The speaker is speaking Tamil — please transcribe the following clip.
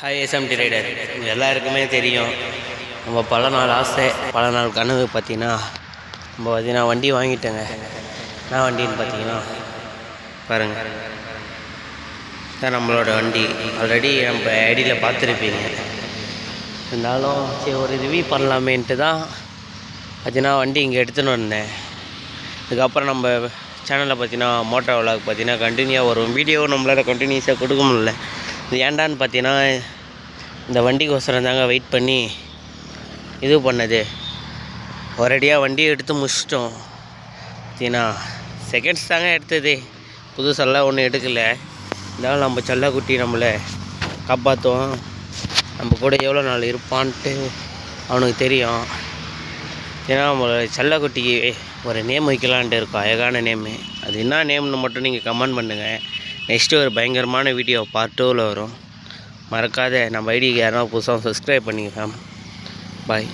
ஹாய் எஸ்எம்டி ரைடர், எல்லாருக்குமே தெரியும். நம்ம பல நாள் ஆசை, பல நாள் கனவு பார்த்தீங்கன்னா வண்டி வாங்கிட்டேங்க. நான் வண்டின்னு பார்த்தீங்கன்னா பாருங்கள், தான் நம்மளோட வண்டி. ஆல்ரெடி நம்ம ஐடியில் பார்த்துருப்பீங்க. இருந்தாலும் சரி ஒரு ரிவ்யூ பண்ணலாமேன்ட்டு தான் பார்த்தீங்கன்னா வண்டி இங்கே எடுத்துன்னு வந்தேன். இதுக்கப்புறம் நம்ம சேனலில் பார்த்தீங்கன்னா மோட்டோ விலாக் பார்த்தீங்கன்னா கண்டினியூவாக வரும். வீடியோ நம்மளால் கண்டினியூஸாக கொடுக்க முடியல. இது ஏண்டான்னு பார்த்தீங்கன்னா இந்த வண்டிக்கோசரம் தாங்க வெயிட் பண்ணி இது பண்ணது. ஒரேடியாக வண்டியை எடுத்து முடிச்சிட்டோம். பார்த்தீங்கன்னா செகண்ட்ஸ் தாங்க எடுத்தது, புதுசெல்லாம் ஒன்றும் எடுக்கலை. இருந்தாலும் நம்ம செல்லக்குட்டி நம்மளை காப்பாற்றுவோம். நம்ம கூட எவ்வளோ நாள் இருப்பான்ட்டு அவனுக்கு தெரியும். ஏன்னா நம்மளோட செல்லக்குட்டிக்கு ஒரு நேம் வைக்கலான்ட்டு இருக்கோம், அழகான நேமு. அது என்ன நேம்னு மட்டும் நீங்கள் கமெண்ட் பண்ணுங்கள். நெக்ஸ்ட்டு ஒரு பயங்கரமான வீடியோ பார்ட் 2ல் வரும். மறக்காத நம்ம ஐடிக்கு யாரும் புதுசாக சப்ஸ்கிரைப் பண்ணிக்கலாம். பாய்.